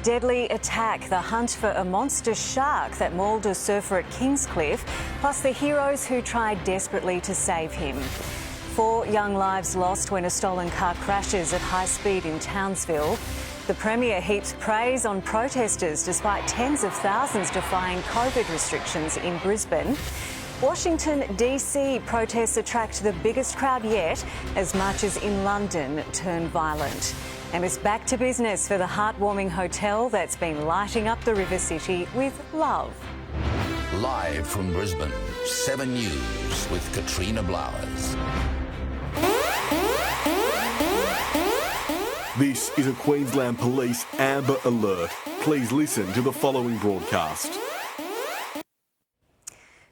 deadly attack, the hunt for a monster shark that mauled a surfer at Kingscliff, plus the heroes who tried desperately to save him. 4 young lives lost when a stolen car crashes at high speed in Townsville. The Premier heaps praise on protesters despite tens of thousands defying COVID restrictions in Brisbane. Washington DC protests attract the biggest crowd yet as marches in London turn violent. And it's back to business for the heartwarming hotel that's been lighting up the River City with love. Live from Brisbane, 7 News with Katrina Blowers. This is a Queensland Police Amber Alert. Please listen to the following broadcast.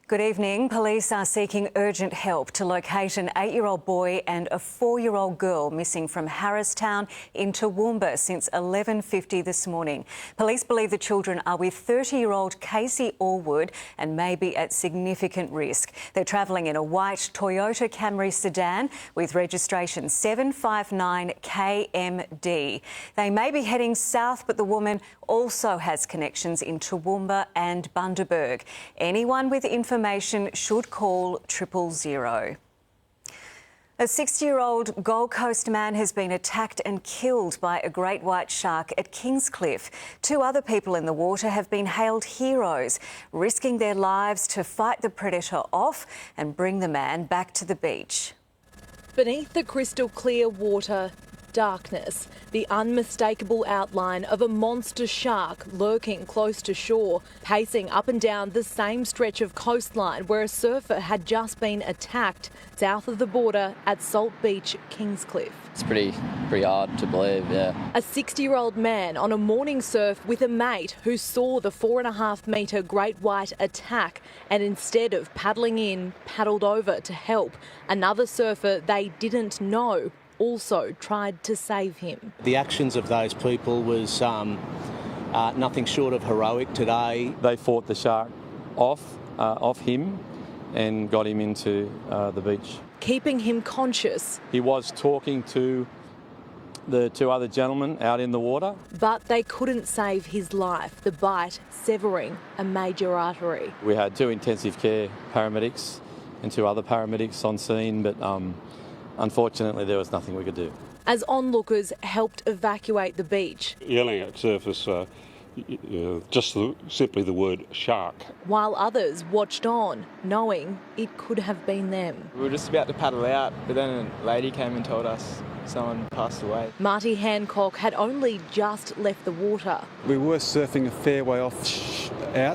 Good evening. Police are seeking urgent help to locate an 8-year-old boy and a 4-year-old girl missing from Harristown in Toowoomba since 11:50 this morning. Police believe the children are with 30-year-old Casey Allwood and may be at significant risk. They're travelling in a white Toyota Camry sedan with registration 759KMD. They may be heading south, but the woman also has connections in Toowoomba and Bundaberg. Anyone with information should call 000. A 60-year-old Gold Coast man has been attacked and killed by a great white shark at Kingscliff. 2 other people in the water have been hailed heroes, risking their lives to fight the predator off and bring the man back to the beach. Beneath the crystal clear water, darkness, the unmistakable outline of a monster shark lurking close to shore, pacing up and down the same stretch of coastline where a surfer had just been attacked south of the border at Salt Beach, Kingscliff. It's pretty hard to believe, yeah. A 60-year-old man on a morning surf with a mate who saw the 4.5-metre great white attack and instead of paddling in, paddled over to help. Another surfer they didn't know also tried to save him. The actions of those people was nothing short of heroic today. They fought the shark off him and got him into the beach. Keeping him conscious. He was talking to the 2 other gentlemen out in the water. But they couldn't save his life, the bite severing a major artery. We had 2 intensive care paramedics and 2 other paramedics on scene, but unfortunately, there was nothing we could do. As onlookers helped evacuate the beach. Yelling at surface simply the word shark. While others watched on, knowing it could have been them. We were just about to paddle out, but then a lady came and told us someone passed away. Marty Hancock had only just left the water. We were surfing a fair way out,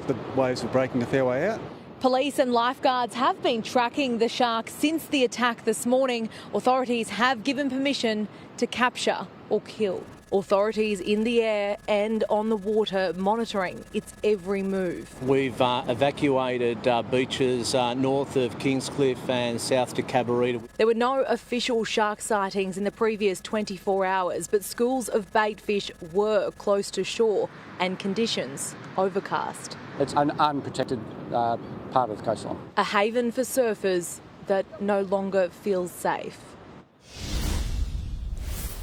the waves were breaking a fair way out. Police and lifeguards have been tracking the shark since the attack this morning. Authorities have given permission to capture or kill. Authorities in the air and on the water monitoring its every move. We've evacuated beaches north of Kingscliff and south to Cabarita. There were no official shark sightings in the previous 24 hours, but schools of bait fish were close to shore and conditions overcast. It's an unprotected part of the coastline. A haven for surfers that no longer feels safe.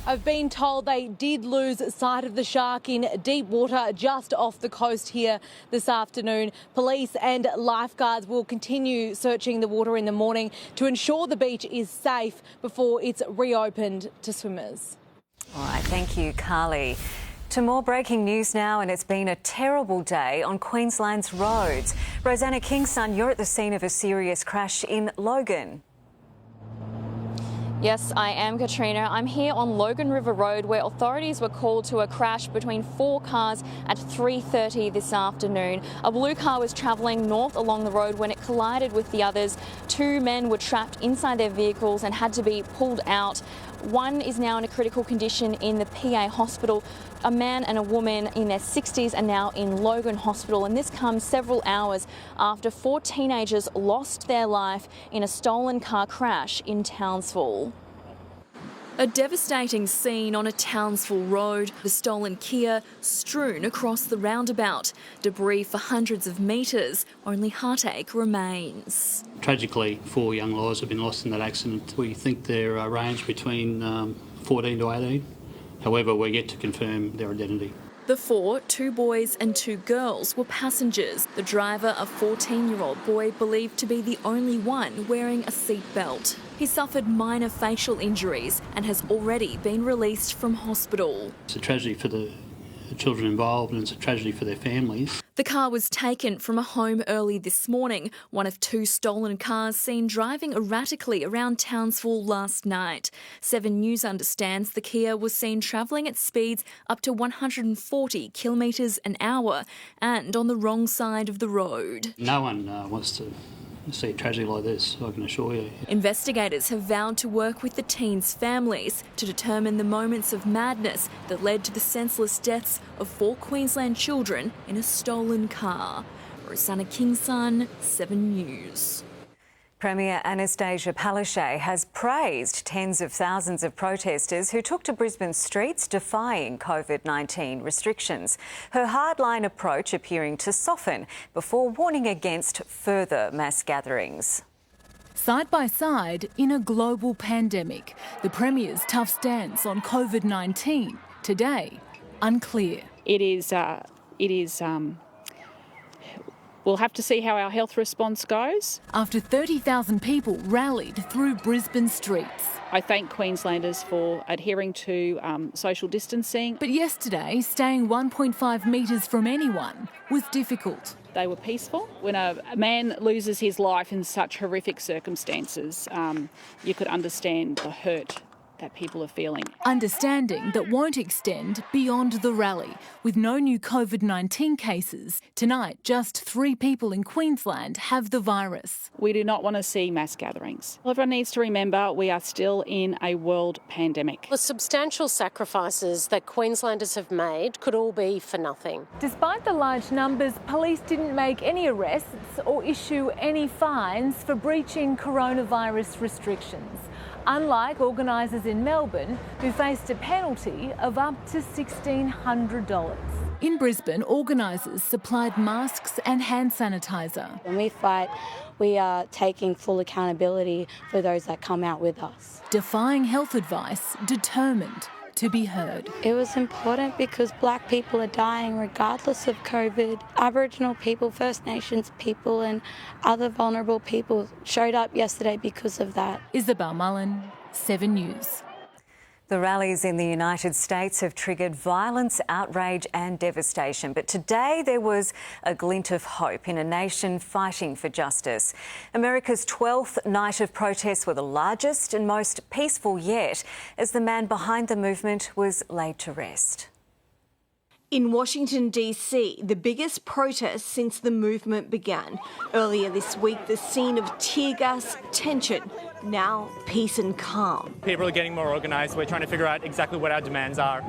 I've been told they did lose sight of the shark in deep water just off the coast here this afternoon. Police and lifeguards will continue searching the water in the morning to ensure the beach is safe before it's reopened to swimmers. All right, thank you, Carly. To more breaking news now, and it's been a terrible day on Queensland's roads. Rosanna Kingson, you're at the scene of a serious crash in Logan. Yes, I am, Katrina. I'm here on Logan River Road where authorities were called to a crash between 4 cars at 3:30 this afternoon. A blue car was travelling north along the road when it collided with the others. 2 men were trapped inside their vehicles and had to be pulled out. 1 is now in a critical condition in the PA hospital. A man and a woman in their 60s are now in Logan Hospital, and this comes several hours after 4 teenagers lost their life in a stolen car crash in Townsville. A devastating scene on a Townsville road, the stolen Kia strewn across the roundabout. Debris for hundreds of metres, only heartache remains. Tragically, 4 young lives have been lost in that accident. We think they're ranged between 14 to 18. However, we're yet to confirm their identity. The four, 2 boys and 2 girls, were passengers. The driver, a 14-year-old boy, believed to be the only one wearing a seatbelt. He suffered minor facial injuries and has already been released from hospital. It's a tragedy for the children involved and it's a tragedy for their families. The car was taken from a home early this morning, one of 2 stolen cars seen driving erratically around Townsville last night. 7 News understands the Kia was seen travelling at speeds up to 140 kilometres an hour and on the wrong side of the road. No one wants to see a tragedy like this, I can assure you. Investigators have vowed to work with the teens' families to determine the moments of madness that led to the senseless deaths of 4 Queensland children in a stolen car. Rosanna Kingson, 7 News. Premier Anastasia Palaszczuk has praised tens of thousands of protesters who took to Brisbane streets defying COVID-19 restrictions. Her hardline approach appearing to soften before warning against further mass gatherings. Side by side in a global pandemic, the Premier's tough stance on COVID-19 today unclear. We'll have to see how our health response goes. After 30,000 people rallied through Brisbane streets. I thank Queenslanders for adhering to social distancing. But yesterday, staying 1.5 metres from anyone was difficult. They were peaceful. When a man loses his life in such horrific circumstances, you could understand the hurt that people are feeling. Understanding that won't extend beyond the rally. With no new COVID-19 cases, tonight just 3 people in Queensland have the virus. We do not want to see mass gatherings. Everyone needs to remember we are still in a world pandemic. The substantial sacrifices that Queenslanders have made could all be for nothing. Despite the large numbers, police didn't make any arrests or issue any fines for breaching coronavirus restrictions, unlike organisers in Melbourne who faced a penalty of up to $1,600. In Brisbane, organisers supplied masks and hand sanitizer. When we fight, we are taking full accountability for those that come out with us. Defying health advice, determined to be heard. It was important because Black people are dying regardless of COVID. Aboriginal people, First Nations people and other vulnerable people showed up yesterday because of that. Isabel Mullen, 7 News. The rallies in the United States have triggered violence, outrage and devastation. But today there was a glint of hope in a nation fighting for justice. America's 12th night of protests were the largest and most peaceful yet, as the man behind the movement was laid to rest. In Washington, D.C., the biggest protest since the movement began. Earlier this week, the scene of tear gas, tension, now peace and calm. People are getting more organised. We're trying to figure out exactly what our demands are.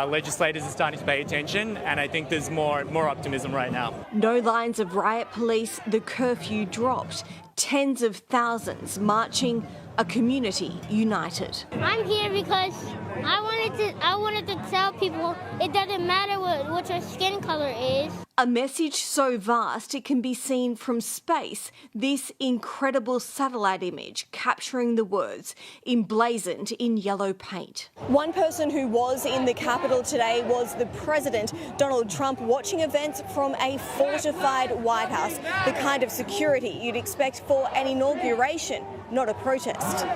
Legislators are starting to pay attention, and I think there's more optimism right now. No lines of riot police, the curfew dropped. Tens of thousands marching, a community united. I'm here because I wanted to tell people it doesn't matter what your skin color is. A message so vast it can be seen from space. This incredible satellite image capturing the words emblazoned in yellow paint. One person who was in the Capitol today was the President, Donald Trump, watching events from a fortified White House, the kind of security you'd expect for an inauguration, not a protest.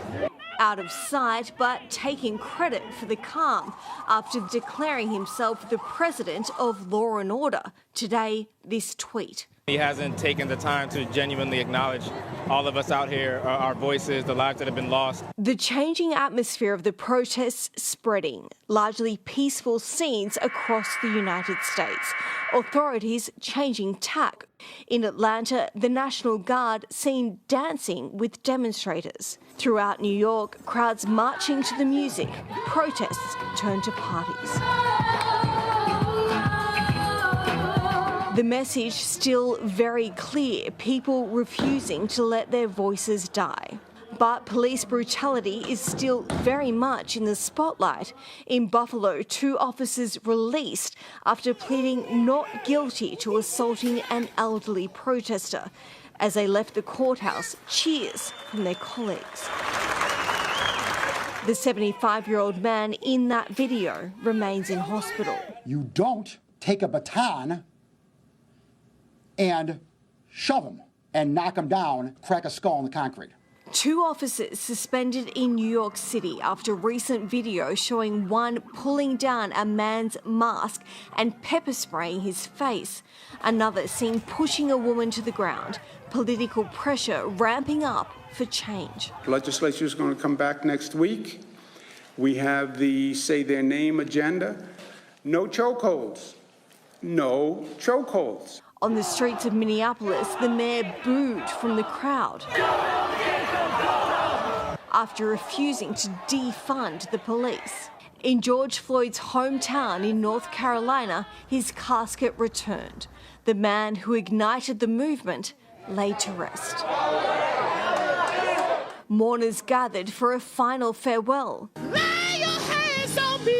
Out of sight, but taking credit for the calm after declaring himself the president of law and order. Today, this tweet. He hasn't taken the time to genuinely acknowledge all of us out here, our voices, the lives that have been lost. The changing atmosphere of the protests spreading, largely peaceful scenes across the United States. Authorities changing tack. In Atlanta, the National Guard seen dancing with demonstrators. Throughout New York, crowds marching to the music. Protests turned to parties. The message still very clear, people refusing to let their voices die. But police brutality is still very much in the spotlight. In Buffalo, 2 officers released after pleading not guilty to assaulting an elderly protester. As they left the courthouse, cheers from their colleagues. The 75-year-old man in that video remains in hospital. You don't take a baton and shove him and knock him down, crack a skull in the concrete. 2 officers suspended in New York City after recent video showing one pulling down a man's mask and pepper spraying his face. Another seen pushing a woman to the ground. Political pressure ramping up for change. Legislature is going to come back next week. We have the Say Their Name agenda. No chokeholds. No chokeholds. On the streets of Minneapolis, the mayor booed from the crowd after refusing to defund the police. In George Floyd's hometown in North Carolina, his casket returned. The man who ignited the movement laid to rest. Mourners gathered for a final farewell. Lay your hands on me.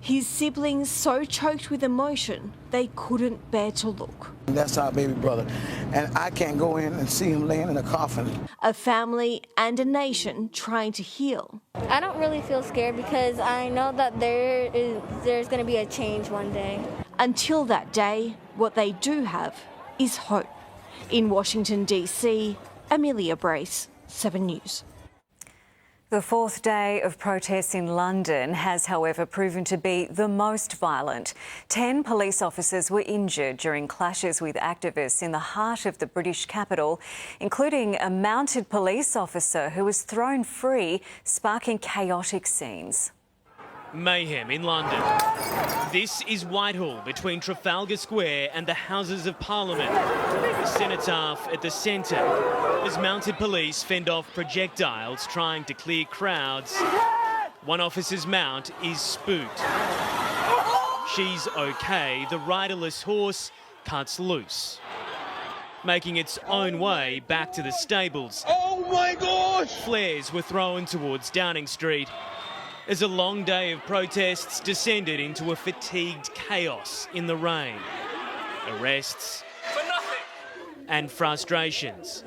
His siblings so choked with emotion, they couldn't bear to look. That's our baby brother, and I can't go in and see him laying in a coffin. A family and a nation trying to heal. I don't really feel scared because I know that there's going to be a change one day. Until that day, what they do have is hope. In Washington, D.C., Amelia Brace, 7 News. The 4th day of protests in London has, however, proven to be the most violent. 10 police officers were injured during clashes with activists in the heart of the British capital, including a mounted police officer who was thrown free, sparking chaotic scenes. Mayhem in London. This is Whitehall between Trafalgar Square and the Houses of Parliament. The cenotaph at the centre as mounted police fend off projectiles trying to clear crowds. One officer's mount is spooked. She's okay. The riderless horse cuts loose, making its own way back to the stables. Oh my gosh! Flares were thrown towards Downing Street as a long day of protests descended into a fatigued chaos in the rain. Arrests and frustrations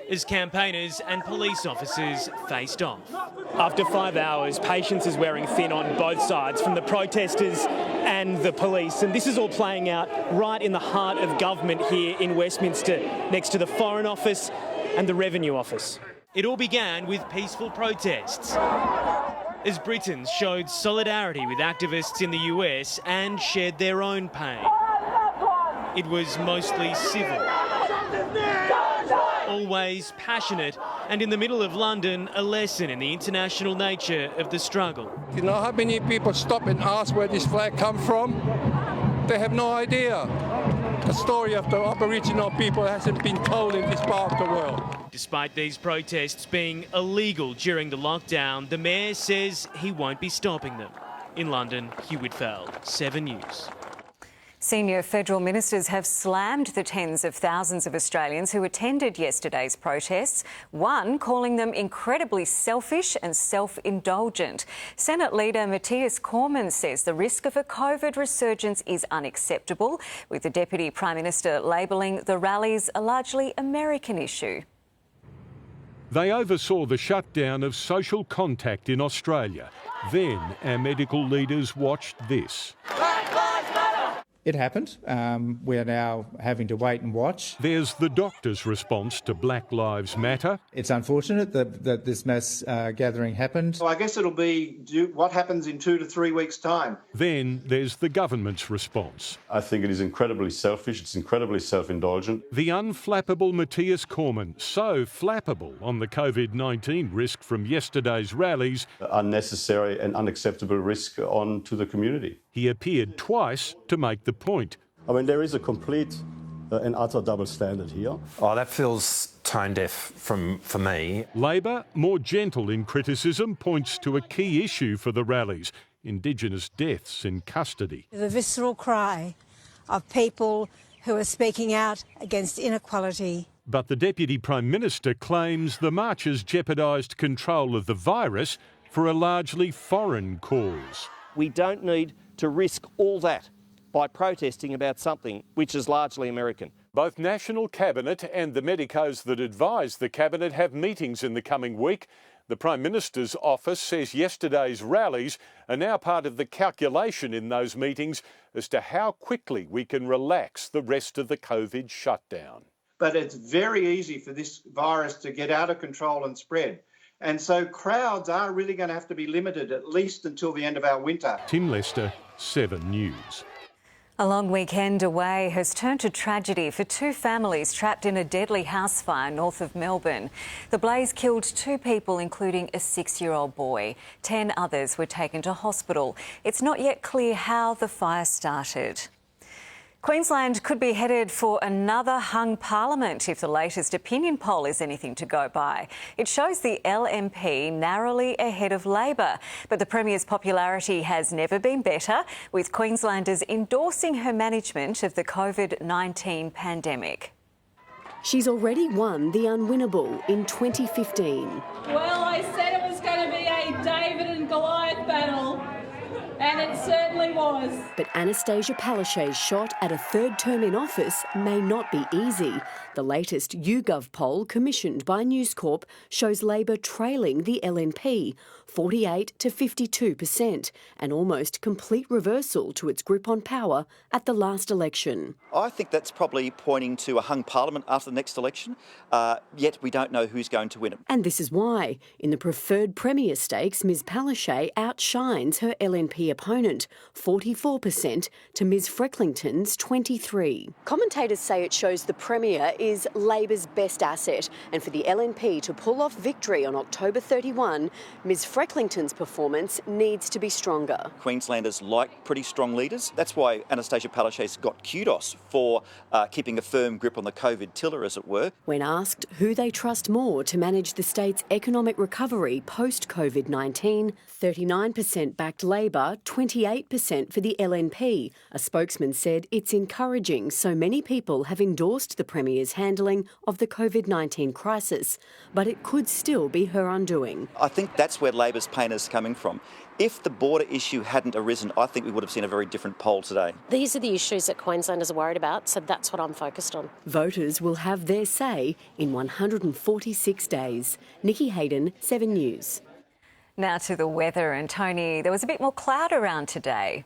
as campaigners and police officers faced off. After 5 hours, patience is wearing thin on both sides, from the protesters and the police. And this is all playing out right in the heart of government here in Westminster, next to the Foreign Office and the Revenue Office. It all began with peaceful protests as Britons showed solidarity with activists in the US and shared their own pain. It was mostly civil, always passionate, and in the middle of London, a lesson in the international nature of the struggle. You know how many people stop and ask where this flag comes from? They have no idea. The story of the Aboriginal people hasn't been told in this part of the world. Despite these protests being illegal during the lockdown, the mayor says he won't be stopping them. In London, Hugh Whitfeld, 7 News. Senior federal ministers have slammed the tens of thousands of Australians who attended yesterday's protests, one calling them incredibly selfish and self-indulgent. Senate leader Matthias Cormann says the risk of a COVID resurgence is unacceptable, with the Deputy Prime Minister labelling the rallies a largely American issue. They oversaw the shutdown of social contact in Australia. Then our medical leaders watched this. It happened. We are now having to wait and watch. There's the doctor's response to Black Lives Matter. It's unfortunate that this mass gathering happened. So I guess it'll be what happens in 2 to 3 weeks' time. Then there's the government's response. I think it is incredibly selfish. It's incredibly self-indulgent. The unflappable Matthias Cormann, so flappable on the COVID-19 risk from yesterday's rallies. Unnecessary and unacceptable risk on to the community. He appeared twice to make the point. I mean, there is a complete and utter double standard here. Oh, that feels tone deaf for me. Labor, more gentle in criticism, points to a key issue for the rallies: Indigenous deaths in custody. The visceral cry of people who are speaking out against inequality. But the Deputy Prime Minister claims the marches jeopardised control of the virus for a largely foreign cause. We don't need to risk all that by protesting about something which is largely American. Both National Cabinet and the medicos that advise the Cabinet have meetings in the coming week. The Prime Minister's office says yesterday's rallies are now part of the calculation in those meetings as to how quickly we can relax the rest of the COVID shutdown. But it's very easy for this virus to get out of control and spread. And so crowds are really going to have to be limited at least until the end of our winter. Tim Lester, 7 News. A long weekend away has turned to tragedy for 2 families trapped in a deadly house fire north of Melbourne. The blaze killed 2 people, including a 6-year-old boy. 10 others were taken to hospital. It's not yet clear how the fire started. Queensland could be headed for another hung parliament if the latest opinion poll is anything to go by. It shows the LNP narrowly ahead of Labor, but the Premier's popularity has never been better, with Queenslanders endorsing her management of the COVID-19 pandemic. She's already won the unwinnable in 2015. Well, I said it was going to be a David and Goliath battle. And it certainly was. But Anastasia Palaszczuk's shot at a 3rd term in office may not be easy. The latest YouGov poll, commissioned by News Corp, shows Labor trailing the LNP, 48 to 52%, an almost complete reversal to its grip on power at the last election. I think that's probably pointing to a hung parliament after the next election, yet we don't know who's going to win it. And this is why. In the preferred Premier stakes, Ms Palaszczuk outshines her LNP opponent, 44% to Ms Frecklington's 23%. Commentators say it shows the Premier is Labor's best asset, and for the LNP to pull off victory on October 31, Ms Frecklington's performance needs to be stronger. Queenslanders like pretty strong leaders. That's why Anastasia Palaszczuk got kudos for keeping a firm grip on the COVID tiller, as it were. When asked who they trust more to manage the state's economic recovery post-COVID-19, 39% backed Labor, 28% for the LNP. A spokesman said it's encouraging so many people have endorsed the Premier's handling of the COVID-19 crisis, but it could still be her undoing. I think that's where Labor's pain is coming from. If the border issue hadn't arisen, I think we would have seen a very different poll today. These are the issues that Queenslanders are worried about, so that's what I'm focused on. Voters will have their say in 146 days. Nikki Hayden, 7 News. Now to the weather, and Tony, there was a bit more cloud around today.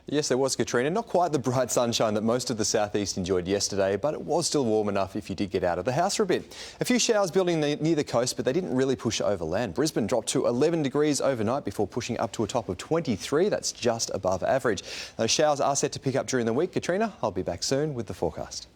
Yes, there was, Katrina. Not quite the bright sunshine that most of the southeast enjoyed yesterday, but it was still warm enough if you did get out of the house for a bit. A few showers building near the coast, but they didn't really push over land. Brisbane dropped to 11 degrees overnight before pushing up to a top of 23. That's just above average. Those showers are set to pick up during the week. Katrina, I'll be back soon with the forecast.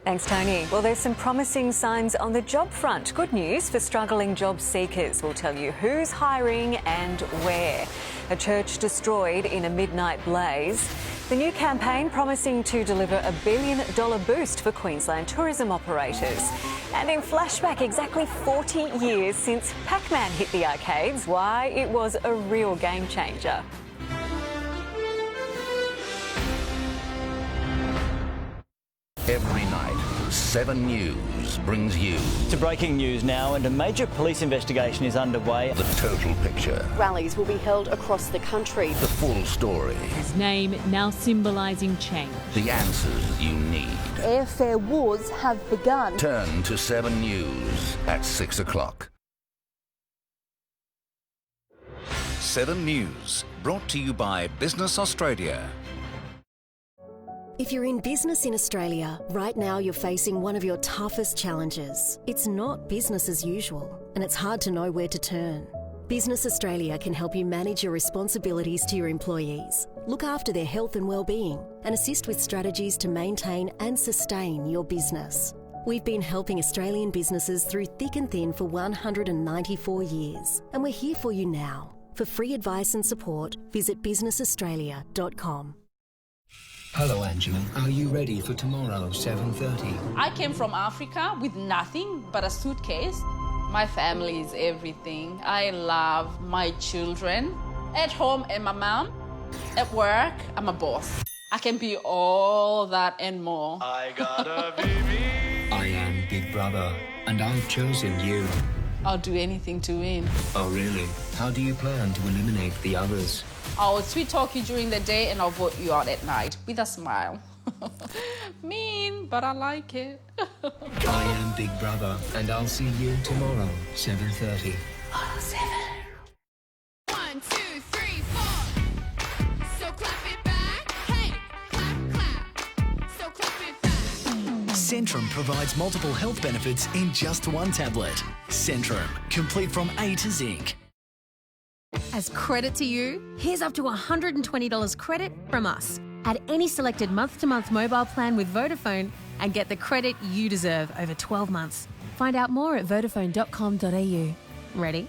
Thanks, Tony. Well, there's some promising signs on the job front. Good news for struggling job seekers. We'll tell you who's hiring and where. A church destroyed in a midnight blaze. The new campaign promising to deliver a $1 billion boost for Queensland tourism operators. And in flashback, exactly 40 years since Pac-Man hit the arcades, why it was a real game changer. Every night, 7 News brings you... To breaking news now, and a major police investigation is underway. The total picture. Rallies will be held across the country. The full story. His name now symbolising change. The answers you need. Airfare wars have begun. Turn to 7 News at 6 o'clock. 7 News, brought to you by Business Australia. If you're in business in Australia, right now you're facing one of your toughest challenges. It's not business as usual, and it's hard to know where to turn. Business Australia can help you manage your responsibilities to your employees, look after their health and well-being, and assist with strategies to maintain and sustain your business. We've been helping Australian businesses through thick and thin for 194 years, and we're here for you now. For free advice and support, visit businessaustralia.com. Hello, Angela. Are you ready for tomorrow, 7:30? I came from Africa with nothing but a suitcase. My family is everything. I love my children. At home, I'm a mom. At work, I'm a boss. I can be all that and more. I got a baby. I am Big Brother, and I've chosen you. I'll do anything to win. Oh, really? How do you plan to eliminate the others? I'll sweet talk you during the day and I'll vote you out at night with a smile. Mean, but I like it. I am Big Brother, and I'll see you tomorrow, 7:30. on 7. 1, 2, 3, 4. So clap it back. Hey, clap, clap. So clap it back. Centrum provides multiple health benefits in just one tablet. Centrum, complete from A to Zinc. As credit to you, here's up to $120 credit from us. Add any selected month-to-month mobile plan with Vodafone and get the credit you deserve over 12 months. Find out more at vodafone.com.au. Ready?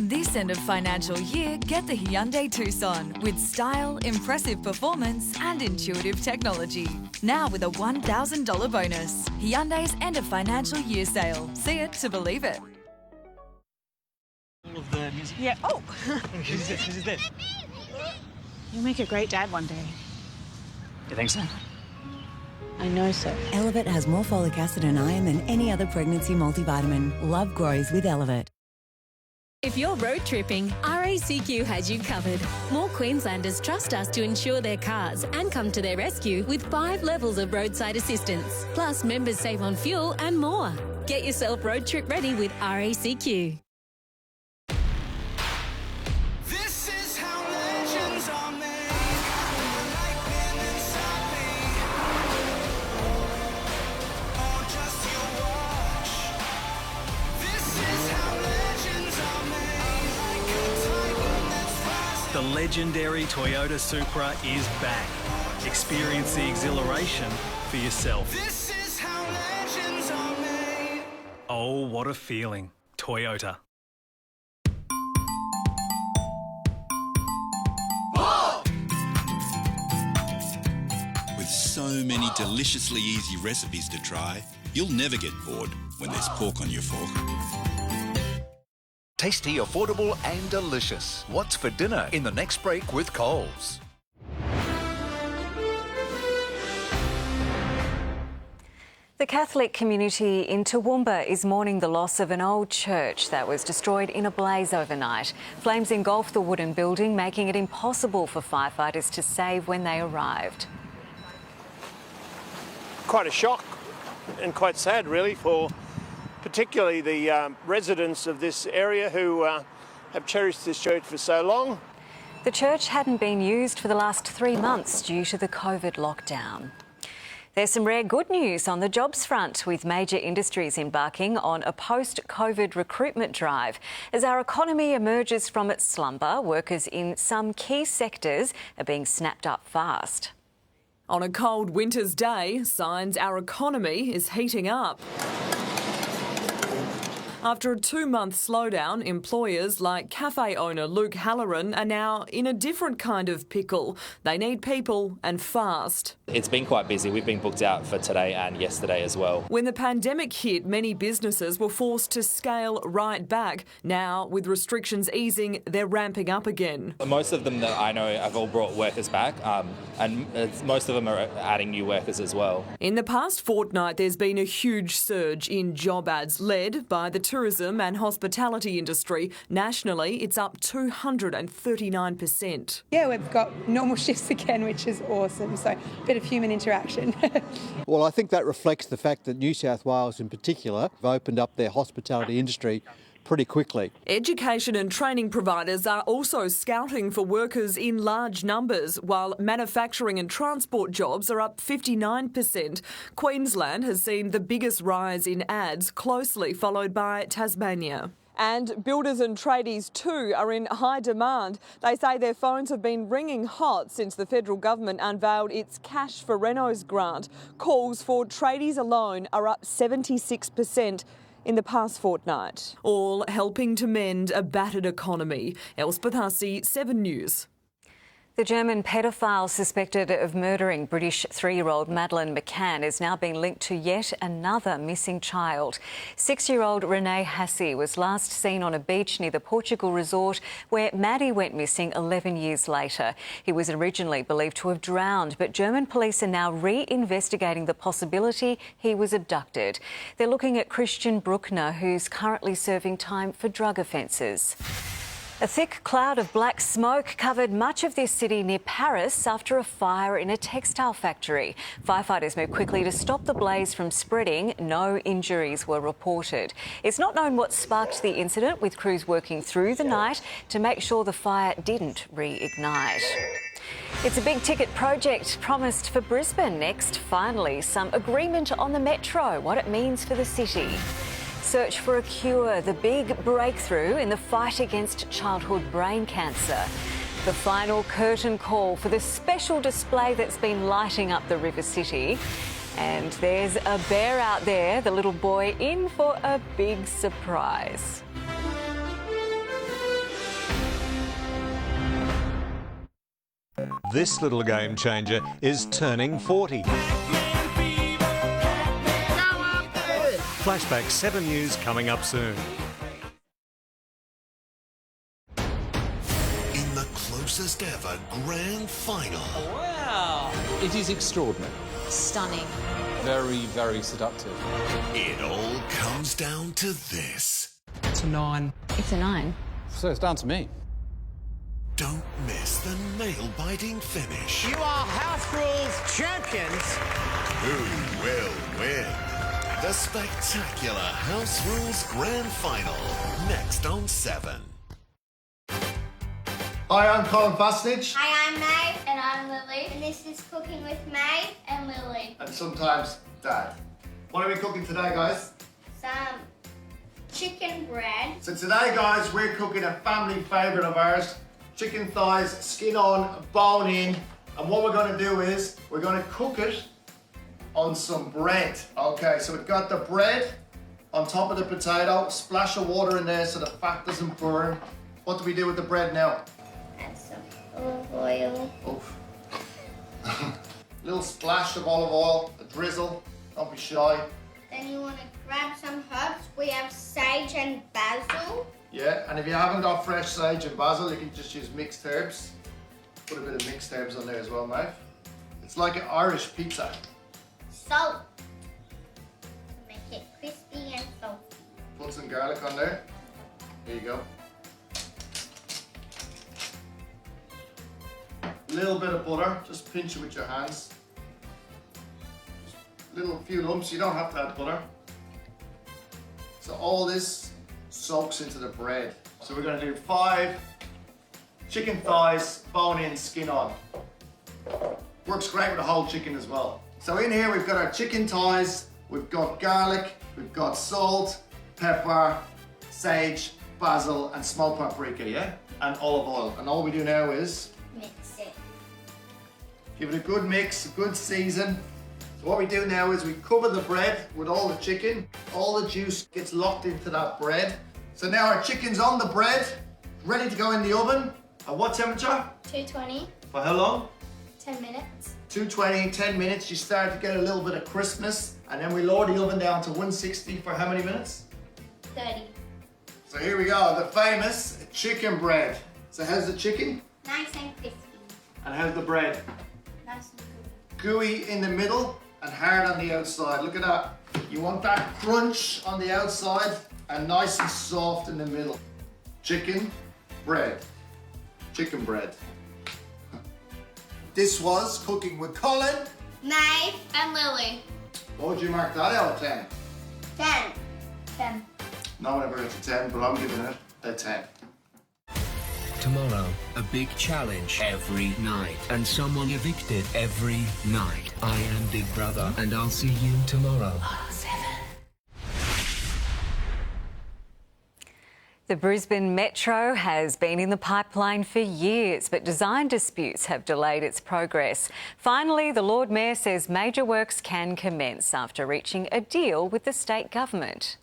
This end of financial year, get the Hyundai Tucson with style, impressive performance and intuitive technology. Now with a $1,000 bonus. Hyundai's end of financial year sale. See it to believe it. All of the music. Yeah. Oh! Who's this? You'll make a great dad one day. You think so? I know so. Elevate has more folic acid and iron than any other pregnancy multivitamin. Love grows with Elevate. If you're road tripping, RACQ has you covered. More Queenslanders trust us to insure their cars and come to their rescue with 5 levels of roadside assistance. Plus, members save on fuel and more. Get yourself road trip ready with RACQ. The legendary Toyota Supra is back. Experience the exhilaration for yourself. This is how legends are made. Oh, what a feeling. Toyota. With so many deliciously easy recipes to try, you'll never get bored when there's pork on your fork. Tasty, affordable and delicious. What's for dinner in the next break with Coles? The Catholic community in Toowoomba is mourning the loss of an old church that was destroyed in a blaze overnight. Flames engulfed the wooden building, making it impossible for firefighters to save when they arrived. Quite a shock and quite sad, really, for particularly the residents of this area who have cherished this church for so long. The church hadn't been used for the last 3 months due to the COVID lockdown. There's some rare good news on the jobs front, with major industries embarking on a post-COVID recruitment drive. As our economy emerges from its slumber, workers in some key sectors are being snapped up fast. On a cold winter's day, signs our economy is heating up. After a 2-month slowdown, employers like cafe owner Luke Halloran are now in a different kind of pickle. They need people, and fast. It's been quite busy. We've been booked out for today and yesterday as well. When the pandemic hit, many businesses were forced to scale right back. Now, with restrictions easing, they're ramping up again. Most of them that I know have all brought workers back, and most of them are adding new workers as well. In the past fortnight, there's been a huge surge in job ads led by the tourism and hospitality industry. Nationally, it's up 239%. Yeah, we've got normal shifts again, which is awesome. So a bit of human interaction. Well, I think that reflects the fact that New South Wales in particular have opened up their hospitality industry pretty quickly. Education and training providers are also scouting for workers in large numbers, while manufacturing and transport jobs are up 59%. Queensland has seen the biggest rise in ads, closely followed by Tasmania. And builders and tradies too are in high demand. They say their phones have been ringing hot since the federal government unveiled its Cash for Renos grant. Calls for tradies alone are up 76% in the past fortnight. All helping to mend a battered economy. Elspeth Hussey, 7 News. The German paedophile suspected of murdering British 3-year-old Madeleine McCann is now being linked to yet another missing child. 6-year-old Renee Hasse was last seen on a beach near the Portugal resort where Maddie went missing 11 years later. He was originally believed to have drowned, but German police are now re-investigating the possibility he was abducted. They're looking at Christian Bruckner, who's currently serving time for drug offences. A thick cloud of black smoke covered much of this city near Paris after a fire in a textile factory. Firefighters moved quickly to stop the blaze from spreading. No injuries were reported. It's not known what sparked the incident, with crews working through the night to make sure the fire didn't reignite. It's a big-ticket project promised for Brisbane next. Finally, some agreement on the metro, what it means for the city. Search for a cure, the big breakthrough in the fight against childhood brain cancer. The final curtain call for the special display that's been lighting up the River City. And there's a bear out there, the little boy in for a big surprise. This little game changer is turning 40. Flashback 7 News coming up soon. In the closest ever grand final. Wow! It is extraordinary. Stunning. Very, very seductive. It all comes down to this. It's a 9. It's a 9. So it's down to me. Don't miss the nail-biting finish. You are House Rules champions. Who will win? The spectacular House Rules Grand Final, next on 7. Hi, I'm Colin Fastnage. Hi, I'm Maeve. And I'm Lily. And this is Cooking with Maeve and Lily. And sometimes Dad. What are we cooking today, guys? Some chicken bread. So today, guys, we're cooking a family favourite of ours. Chicken thighs, skin on, bone in. And what we're going to do is, we're going to cook it on some bread. Okay, so we've got the bread on top of the potato, splash of water in there so the fat doesn't burn. What do we do with the bread now? Add some olive oil. Oof. Little splash of olive oil, a drizzle, don't be shy. Then you want to grab some herbs. We have sage and basil. Yeah, and if you haven't got fresh sage and basil, you can just use mixed herbs. Put a bit of mixed herbs on there as well, mate. It's like an Irish pizza. Salt to make it crispy and salty. Put some garlic on there. There you go. A little bit of butter, just pinch it with your hands. Few lumps, you don't have to add butter. So all this soaks into the bread. So we're going to do 5 chicken thighs, bone in, skin on. Works great with a whole chicken as well. So in here we've got our chicken thighs, we've got garlic, we've got salt, pepper, sage, basil and smoked paprika, yeah? And olive oil. And all we do now is mix it. Give it a good mix, a good season. So what we do now is we cover the bread with all the chicken. All the juice gets locked into that bread. So now our chicken's on the bread, ready to go in the oven. At what temperature? 220. For how long? 10 minutes. 220, 10 minutes, you start to get a little bit of crispness, and then we lower the oven down to 160 for how many minutes? 30. So here we go, the famous chicken bread. So how's the chicken? Nice and crispy. And how's the bread? Nice and gooey in the middle and hard on the outside. Look at that. You want that crunch on the outside and nice and soft in the middle. Chicken bread. Chicken bread. This was Cooking with Colin, Maeve and Lily. What would you mark that out of 10? 10. 10. No one ever gets a 10, but I'm giving it a 10. Tomorrow, a big challenge every night and someone evicted every night. I am Big Brother and I'll see you tomorrow. The Brisbane Metro has been in the pipeline for years, but design disputes have delayed its progress. Finally, the Lord Mayor says major works can commence after reaching a deal with the state government.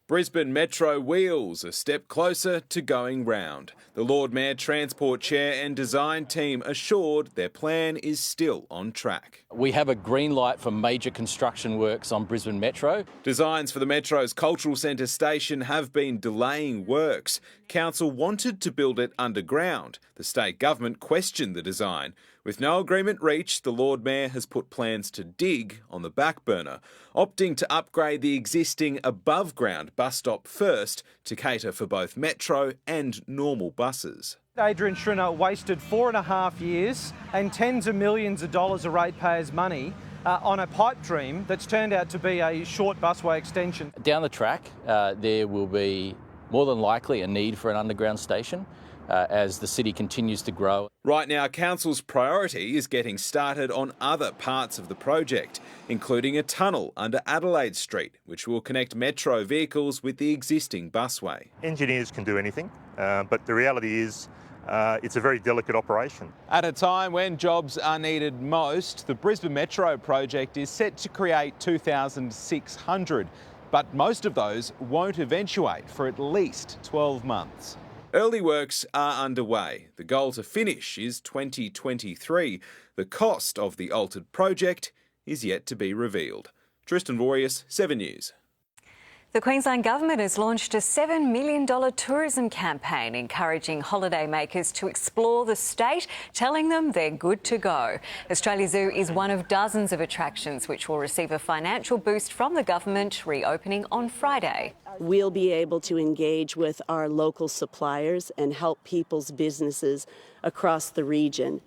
Brisbane Metro wheels a step closer to going round. The Lord Mayor Transport Chair and Design team assured their plan is still on track. We have a green light for major construction works on Brisbane Metro. Designs for the Metro's Cultural Centre station have been delaying works. Council wanted to build it underground. The state government questioned the design. With no agreement reached, the Lord Mayor has put plans to dig on the back burner, opting to upgrade the existing above-ground bus stop first to cater for both metro and normal buses. Adrian Schrinner wasted 4.5 years and tens of millions of dollars of ratepayers' money on a pipe dream that's turned out to be a short busway extension. Down the track, there will be more than likely a need for an underground station as the city continues to grow. Right now, Council's priority is getting started on other parts of the project, including a tunnel under Adelaide Street, which will connect metro vehicles with the existing busway. Engineers can do anything, but the reality is it's a very delicate operation. At a time when jobs are needed most, the Brisbane Metro project is set to create 2,600, but most of those won't eventuate for at least 12 months. Early works are underway. The goal to finish is 2023. The cost of the altered project is yet to be revealed. Tristan Vorius, 7 News. The Queensland Government has launched a $7 million tourism campaign encouraging holidaymakers to explore the state, telling them they're good to go. Australia Zoo is one of dozens of attractions which will receive a financial boost from the government, reopening on Friday. We'll be able to engage with our local suppliers and help people's businesses across the region.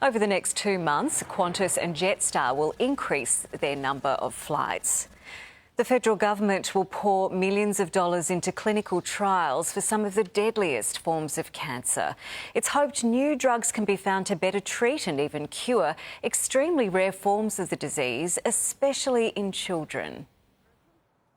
Over the next 2 months, Qantas and Jetstar will increase their number of flights. The federal government will pour millions of dollars into clinical trials for some of the deadliest forms of cancer. It's hoped new drugs can be found to better treat and even cure extremely rare forms of the disease, especially in children.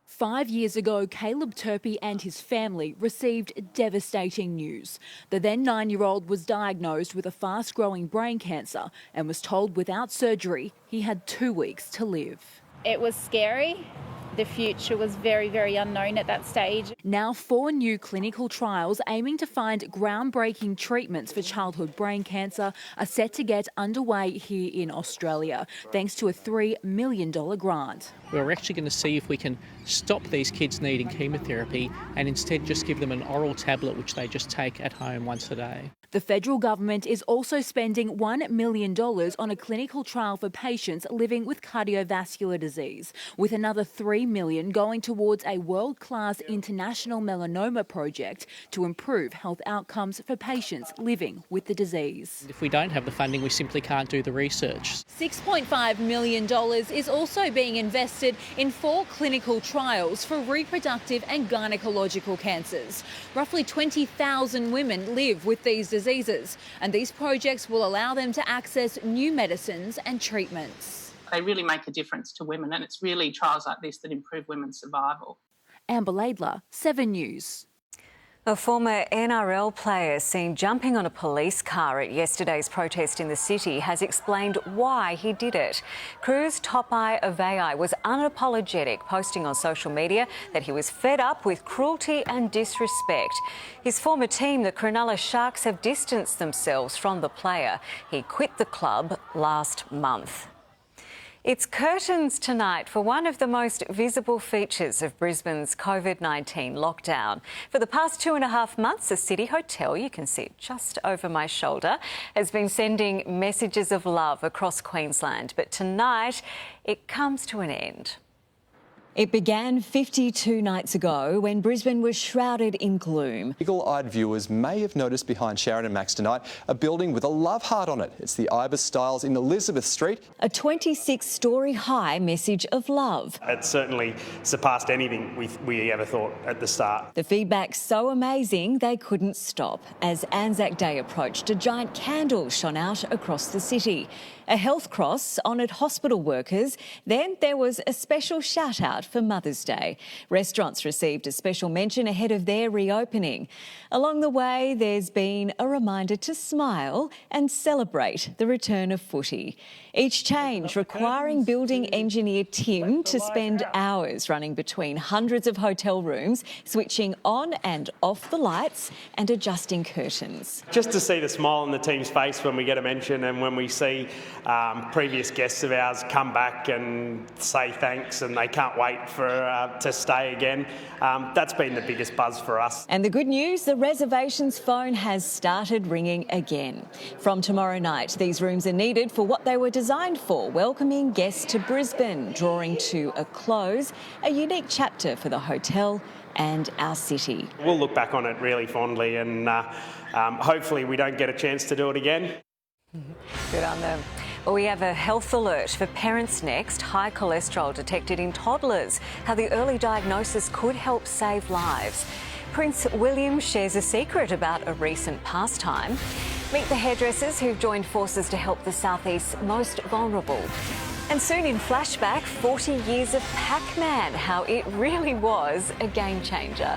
5 years ago, Caleb Turpie and his family received devastating news. The then 9-year-old was diagnosed with a fast-growing brain cancer and was told without surgery he had 2 weeks to live. It was scary. The future was very, very unknown at that stage. Now 4 new clinical trials aiming to find groundbreaking treatments for childhood brain cancer are set to get underway here in Australia, thanks to a $3 million grant. We're actually going to see if we can stop these kids needing chemotherapy and instead just give them an oral tablet which they just take at home once a day. The federal government is also spending $1 million on a clinical trial for patients living with cardiovascular disease, with another $3 million going towards a world-class international melanoma project to improve health outcomes for patients living with the disease. If we don't have the funding, we simply can't do the research. $6.5 million is also being invested in 4 clinical trials for reproductive and gynecological cancers. Roughly 20,000 women live with these diseases, and these projects will allow them to access new medicines and treatments. They really make a difference to women, and it's really trials like this that improve women's survival. Amber Laidler, 7 News. A former NRL player seen jumping on a police car at yesterday's protest in the city has explained why he did it. Cruz Topai Avei was unapologetic, posting on social media that he was fed up with cruelty and disrespect. His former team, the Cronulla Sharks, have distanced themselves from the player. He quit the club last month. It's curtains tonight for one of the most visible features of Brisbane's COVID-19 lockdown. For the past 2.5 months, the City Hotel, you can see it just over my shoulder, has been sending messages of love across Queensland. But tonight, it comes to an end. It began 52 nights ago when Brisbane was shrouded in gloom. Eagle-eyed viewers may have noticed behind Sharon and Max tonight a building with a love heart on it. It's the Ibis Styles in Elizabeth Street. A 26-storey high message of love. It certainly surpassed anything we ever thought at the start. The feedback so amazing they couldn't stop. As Anzac Day approached, a giant candle shone out across the city. A health cross honoured hospital workers. Then there was a special shout-out for Mother's Day. Restaurants received a special mention ahead of their reopening. Along the way, there's been a reminder to smile and celebrate the return of footy. Each change requiring building engineer Tim to spend hours running between hundreds of hotel rooms, switching on and off the lights and adjusting curtains. Just to see the smile on the team's face when we get a mention and when we see previous guests of ours come back and say thanks, and they can't wait wait for to stay again. That's been the biggest buzz for us. And the good news, the reservations phone has started ringing again. From tomorrow night, these rooms are needed for what they were designed for, welcoming guests to Brisbane, drawing to a close, a unique chapter for the hotel and our city. We'll look back on it really fondly, and hopefully we don't get a chance to do it again. Good on them. Well, we have a health alert for parents next. High cholesterol detected in toddlers. How the early diagnosis could help save lives. Prince William shares a secret about a recent pastime. Meet the hairdressers who've joined forces to help the Southeast's most vulnerable. And soon in Flashback, 40 years of Pac-Man, how it really was a game changer.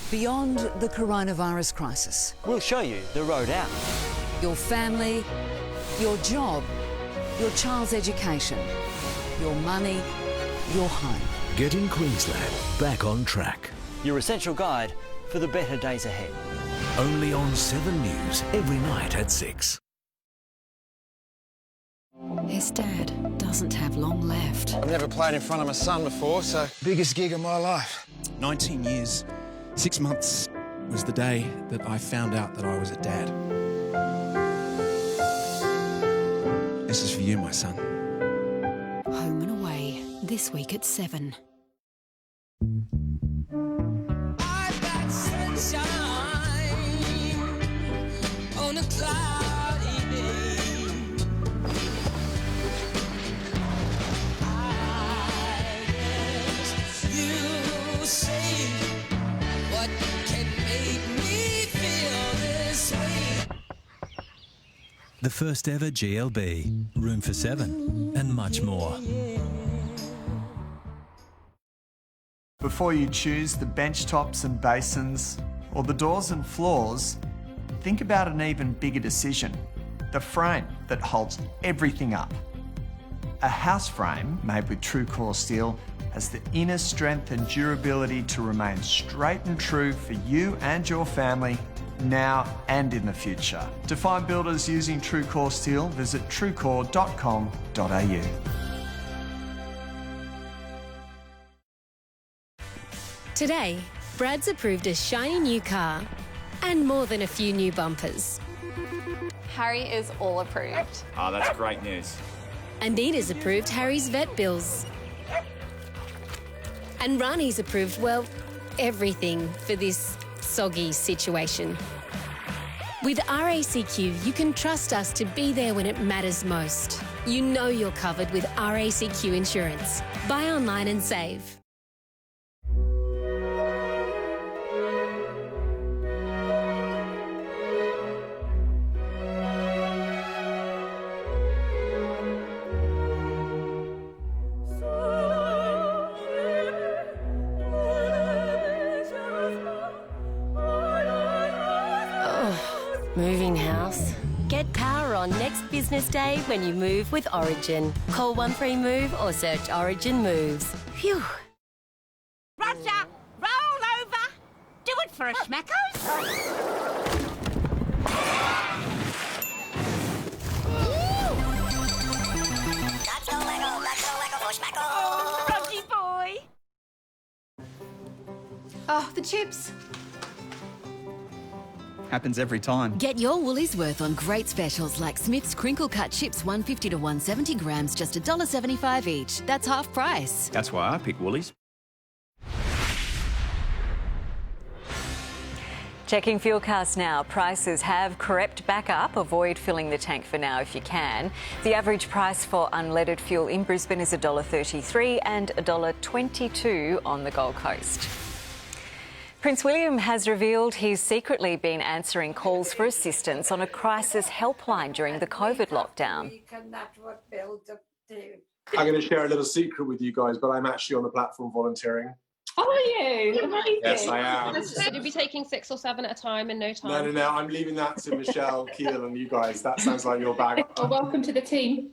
Beyond the coronavirus crisis. We'll show you the road out. Your family, your job, your child's education, your money, your home. Getting Queensland back on track. Your essential guide for the better days ahead. Only on 7 News every night at 6. His dad doesn't have long left. I've never played in front of my son before, so biggest gig of my life. 19 years, 6 months was the day that I found out that I was a dad. This is for you, my son. Home and Away, this week at 7. I've got sunshine on a cloudy day. I guess you say what can make me feel this way. The first ever GLB, room for 7, and much more. Before you choose the bench tops and basins or the doors and floors, think about an even bigger decision, the frame that holds everything up. A house frame made with true core steel has the inner strength and durability to remain straight and true for you and your family now and in the future. To find builders using true core steel, visit truecore.com.au. Today, Brad's approved a shiny new car and more than a few new bumpers. Harry is all approved. Oh, that's great news. Anita's approved Harry's vet bills. And Rani's approved, well, everything for this soggy situation. With RACQ, you can trust us to be there when it matters most. You know you're covered with RACQ insurance. Buy online and save. Moving house. Get power on next business day when you move with Origin. Call 13MOVE or search Origin Moves. Phew. Roger, roll over. Do it for a schmackos. Rogie boy. Oh, the chips. Happens every time. Get your Woolies worth on great specials like Smith's crinkle cut chips 150 to 170 grams, just $1.75 each. That's half price. That's why I pick Woolies. Checking fuel costs now. Prices have crept back up. Avoid filling the tank for now if you can. The average price for unleaded fuel in Brisbane is $1.33 and $1.22 on the Gold Coast. Prince William has revealed he's secretly been answering calls for assistance on a crisis helpline during the COVID lockdown. I'm going to share a little secret with you guys, but I'm actually on the platform volunteering. Oh, are you? Amazing. Yes, I am. You'll be taking 6 or 7 at a time in no time. No, I'm leaving that to Michelle, Keel and you guys. That sounds like your bag. Well, welcome to the team.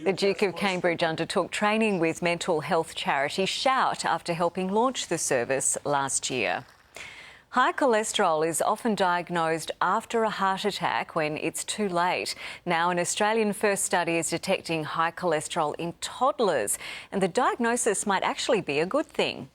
The Duke of Cambridge undertook training with mental health charity Shout after helping launch the service last year. High cholesterol is often diagnosed after a heart attack when it's too late. Now, an Australian first study is detecting high cholesterol in toddlers, and the diagnosis might actually be a good thing.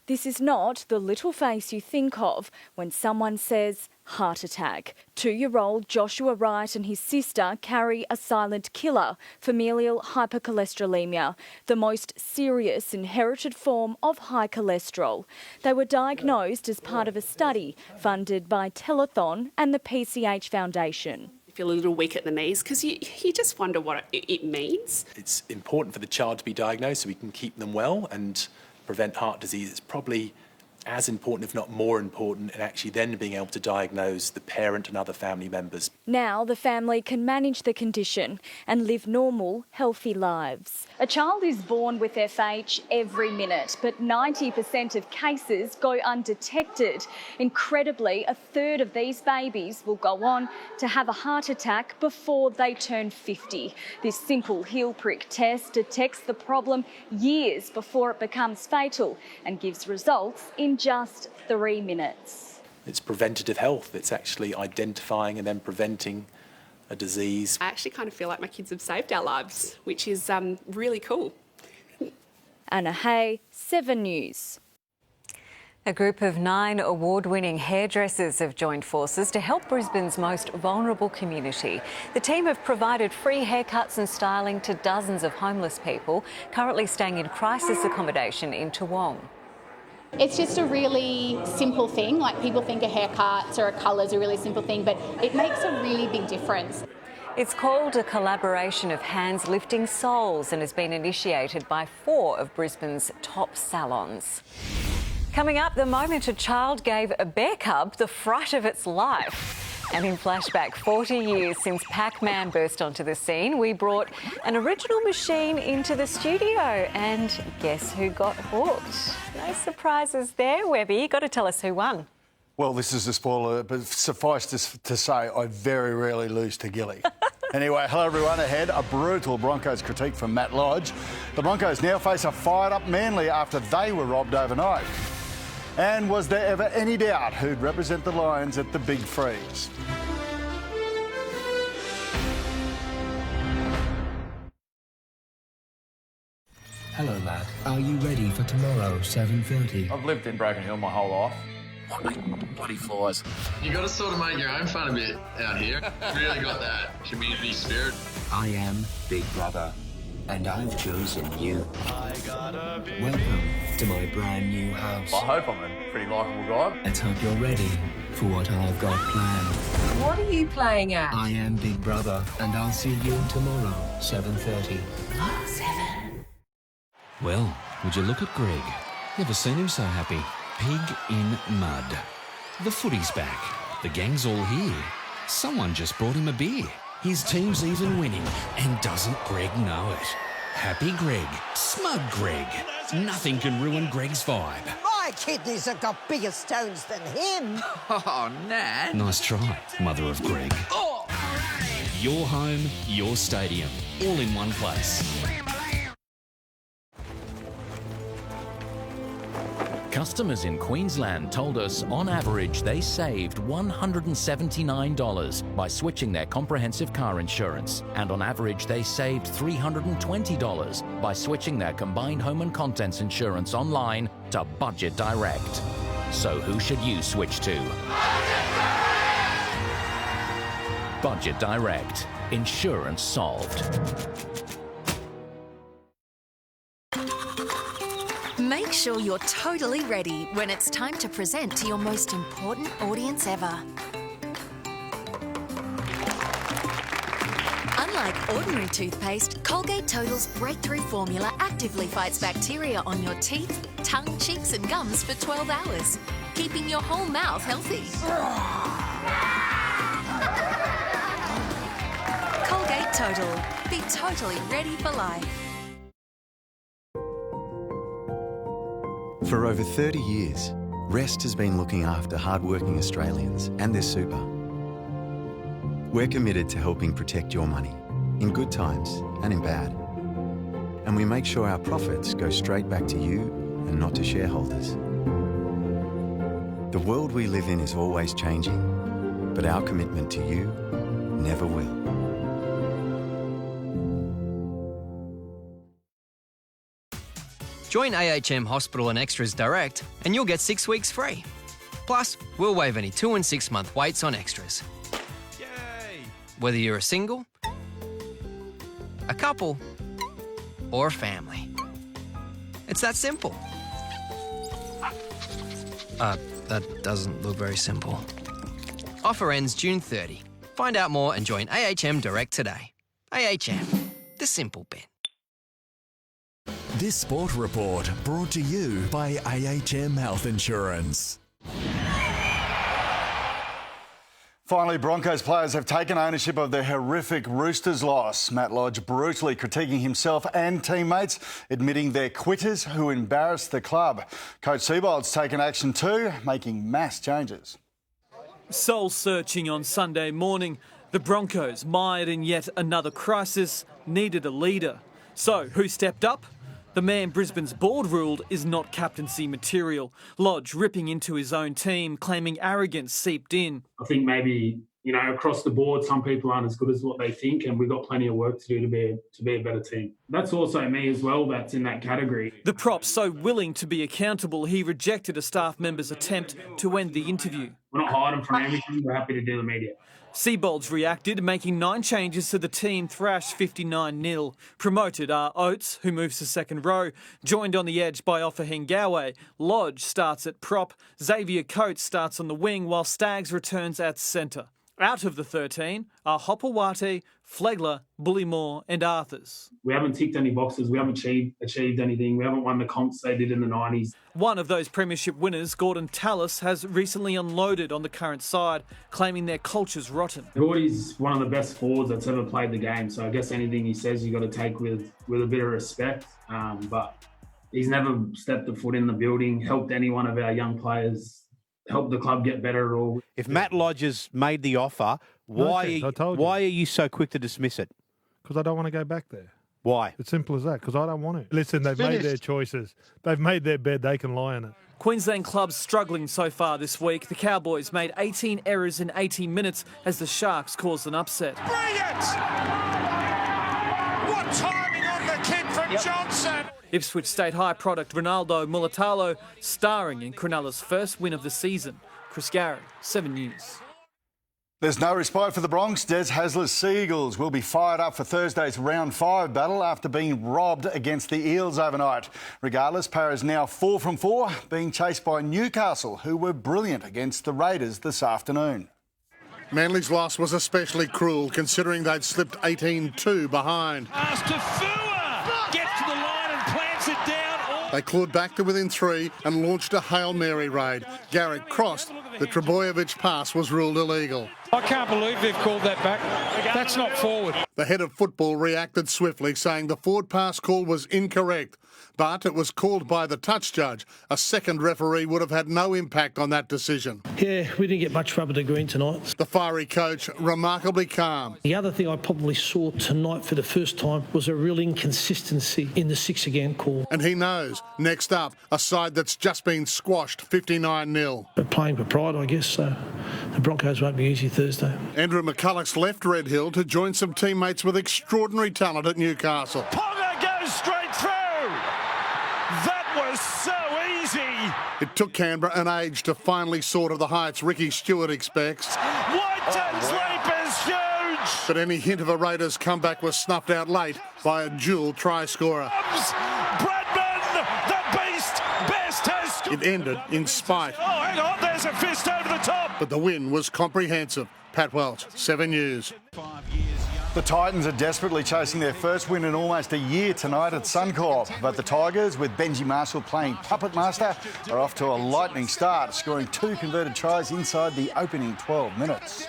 This is not the little face you think of when someone says heart attack. 2-year-old Joshua Wright and his sister carry a silent killer, familial hypercholesterolemia, the most serious inherited form of high cholesterol. They were diagnosed as part of a study funded by Telethon and the PCH Foundation. You feel a little weak at the knees because you just wonder what it means. It's important for the child to be diagnosed so we can keep them well and prevent heart disease. It's probably as important, if not more important, in actually then being able to diagnose the parent and other family members. Now the family can manage the condition and live normal, healthy lives. A child is born with FH every minute, but 90% of cases go undetected. Incredibly, a third of these babies will go on to have a heart attack before they turn 50. This simple heel prick test detects the problem years before it becomes fatal and gives results in just 3 minutes. It's preventative health. It's actually identifying and then preventing a disease. I actually kind of feel like my kids have saved our lives, which is really cool. Anna Hay, 7 News. A group of 9 award-winning hairdressers have joined forces to help Brisbane's most vulnerable community. The team have provided free haircuts and styling to dozens of homeless people currently staying in crisis accommodation in Toowong. It's just a really simple thing. Like, people think a haircuts or a colour's a really simple thing, but it makes a really big difference. It's called a collaboration of hands lifting souls and has been initiated by 4 of Brisbane's top salons. Coming up, the moment a child gave a bear cub the fright of its life. And in flashback, 40 years since Pac-Man burst onto the scene, we brought an original machine into the studio. And guess who got hooked? No surprises there, Webby. You got to tell us who won. Well, this is a spoiler, but suffice to say, I very rarely lose to Gilly. Anyway, hello everyone. Ahead, a brutal Broncos critique from Matt Lodge. The Broncos now face a fired-up Manly after they were robbed overnight. And was there ever any doubt who'd represent the Lions at the Big Freeze? Hello, lad. Are you ready for tomorrow, 7:30? I've lived in Broken Hill my whole life. Bloody flies. You got to sort of make your own fun a bit out here. Really got that community spirit. I am Big Brother, and I've chosen you. Welcome to my brand new house. I hope I'm a pretty likeable guy. Let's hope you're ready for what I've got planned. What are you playing at? I am Big Brother, and I'll see you tomorrow, 7:30. Well, would you look at Greg? Never seen him so happy. Pig in mud. The footy's back. The gang's all here. Someone just brought him a beer. His team's even winning, and doesn't Greg know it? Happy Greg. Smug Greg. Nothing can ruin Greg's vibe. My kidneys have got bigger stones than him. Oh, Nat. Nice try, mother of Greg. Oh. Your home, your stadium, all in one place. Customers in Queensland told us on average they saved $179 by switching their comprehensive car insurance, and on average they saved $320 by switching their combined home and contents insurance online to Budget Direct. So who should you switch to? Budget Direct. Insurance solved. Make sure you're totally ready when it's time to present to your most important audience ever. Unlike ordinary toothpaste, Colgate Total's breakthrough formula actively fights bacteria on your teeth, tongue, cheeks and gums for 12 hours, keeping your whole mouth healthy. Colgate Total. Be totally ready for life. For over 30 years, Rest has been looking after hardworking Australians and their super. We're committed to helping protect your money, in good times and in bad. And we make sure our profits go straight back to you and not to shareholders. The world we live in is always changing, but our commitment to you never will. Join AHM Hospital and Extras Direct and you'll get 6 weeks free. Plus, we'll waive any 2 and 6 month waits on extras. Yay! Whether you're a single, a couple, or a family. It's that simple. That doesn't look very simple. Offer ends June 30. Find out more and join AHM Direct today. AHM, the simple bit. This Sport Report brought to you by AHM Health Insurance. Finally, Broncos players have taken ownership of their horrific Roosters loss. Matt Lodge brutally critiquing himself and teammates, admitting they're quitters who embarrassed the club. Coach Seibold's taken action too, making mass changes. Soul-searching on Sunday morning, the Broncos, mired in yet another crisis, needed a leader. So, who stepped up? The man Brisbane's board ruled is not captaincy material. Lodge ripping into his own team, claiming arrogance seeped in. I think maybe, across the board, some people aren't as good as what they think, and we've got plenty of work to do to be a better team. That's also me as well that's in that category. The prop so willing to be accountable, he rejected a staff member's attempt to end the interview. We're not hiding from anything. We're happy to do the media. Seibold's reacted, making 9 changes to the team thrash 59-0. Promoted are Oates, who moves to second row, joined on the edge by Offa Hengawe. Lodge starts at prop. Xavier Coates starts on the wing, while Staggs returns at centre. Out of the 13 are Hopewate, Flegler, Bullymore and Arthurs. We haven't ticked any boxes. We haven't achieved anything. We haven't won the comps they did in the 90s. One of those premiership winners, Gordon Tallis, has recently unloaded on the current side, claiming their culture's rotten. Gordy's one of the best forwards that's ever played the game, so I guess anything he says you got to take with a bit of respect. But he's never stepped a foot in the building, helped any one of our young players, help the club get better at all. If Matt Lodge has made the offer, why are you so quick to dismiss it? Because I don't want to go back there. Why? It's simple as that, because I don't want to. Listen, they've made their choices. They've made their bed, they can lie on it. Queensland clubs struggling so far this week. The Cowboys made 18 errors in 18 minutes as the Sharks caused an upset. Brilliant! What timing on the kick from Johnson! Ipswich State High product Ronaldo Mulatalo starring in Cronulla's first win of the season. Chris Garrett, 7 News. There's no respite for the Bronx. Des Hasler's Seagulls will be fired up for Thursday's round 5 battle after being robbed against the Eels overnight. Regardless, Para's now 4 from 4, being chased by Newcastle, who were brilliant against the Raiders this afternoon. Manly's loss was especially cruel, considering they'd slipped 18-2 behind. Gets to the line and plants it down. They clawed back to within 3 and launched a Hail Mary raid. Garrett crossed. The Trebojevic pass was ruled illegal. I can't believe they've called that back. That's not forward. The head of football reacted swiftly, saying the forward pass call was incorrect. But it was called by the touch judge. A second referee would have had no impact on that decision. Yeah, we didn't get much rubber to green tonight. The fiery coach, remarkably calm. The other thing I probably saw tonight for the first time was a real inconsistency in the 6 again call. And he knows, next up, a side that's just been squashed 59-0. But playing for pride, I guess, so the Broncos won't be easy Thursday. Andrew McCulloch's left Red Hill to join some teammates with extraordinary talent at Newcastle. Ponga goes straight through. That was so easy. It took Canberra an age to finally soar to the heights Ricky Stewart expects. Whiteton's leap is huge. But any hint of a Raiders comeback was snuffed out late by a dual try scorer. Bradman, the beast, best has scored. It ended in spite. Oh, hang on, there's a fist over the top. But the win was comprehensive. Pat Welch, 7 News. The Titans are desperately chasing their first win in almost a year tonight at Suncorp. But the Tigers, with Benji Marshall playing puppet master, are off to a lightning start, scoring 2 converted tries inside the opening 12 minutes.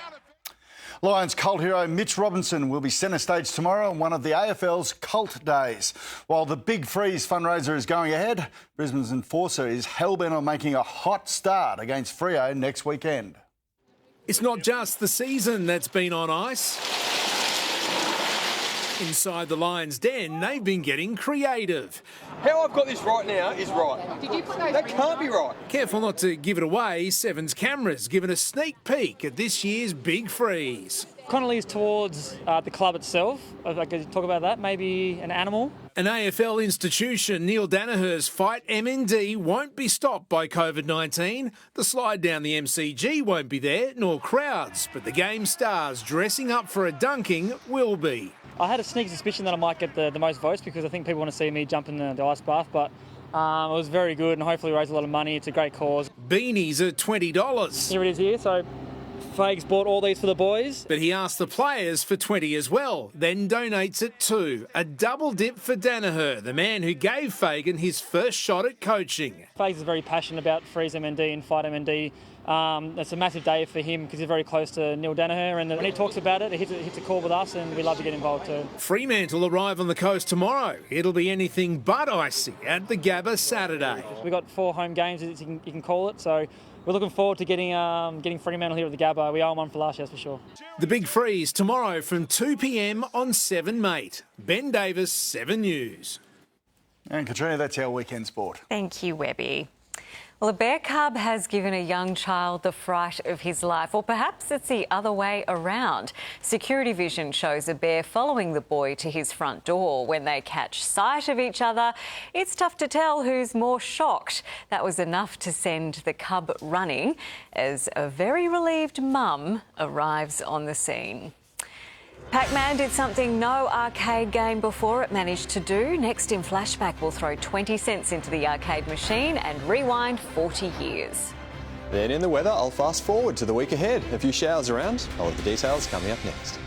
Lions cult hero Mitch Robinson will be centre stage tomorrow on one of the AFL's cult days. While the Big Freeze fundraiser is going ahead, Brisbane's enforcer is hell-bent on making a hot start against Freo next weekend. It's not just the season that's been on ice. Inside the Lion's Den, they've been getting creative. How I've got this right now is right. Did you put those? That can't be right. Careful not to give it away, Seven's cameras giving a sneak peek at this year's Big Freeze. Connolly's towards the club itself. I could talk about that. Maybe an animal. An AFL institution, Neil Danaher's fight MND won't be stopped by COVID-19. The slide down the MCG won't be there, nor crowds, but the game stars dressing up for a dunking will be. I had a sneaky suspicion that I might get the most votes because I think people want to see me jump in the ice bath, but it was very good and hopefully raise a lot of money. It's a great cause. Beanies are $20. Here it is here, so Fags bought all these for the boys. But he asked the players for 20 as well, then donates it too. A double dip for Danaher, the man who gave Fagan his first shot at coaching. Fags is very passionate about Freeze MND and Fight MND. It's a massive day for him because he's very close to Neil Danaher, and when he talks about it, it hits a chord with us, and we love to get involved too. Fremantle arrive on the coast tomorrow. It'll be anything but icy at the Gabba Saturday. We've got 4 home games, you can call it, so we're looking forward to getting Fremantle here at the Gabba. We owe them one for last year, that's for sure. The Big Freeze tomorrow from 2 p.m. on 7 Mate. Ben Davis, 7 News. And Katrina, that's our weekend sport. Thank you, Webby. Well, a bear cub has given a young child the fright of his life, or perhaps it's the other way around. Security vision shows a bear following the boy to his front door. When they catch sight of each other, it's tough to tell who's more shocked. That was enough to send the cub running as a very relieved mum arrives on the scene. Pac-Man did something no arcade game before it managed to do. Next in Flashback, we'll throw 20 cents into the arcade machine and rewind 40 years. Then in the weather, I'll fast forward to the week ahead. A few showers around. All of the details coming up next.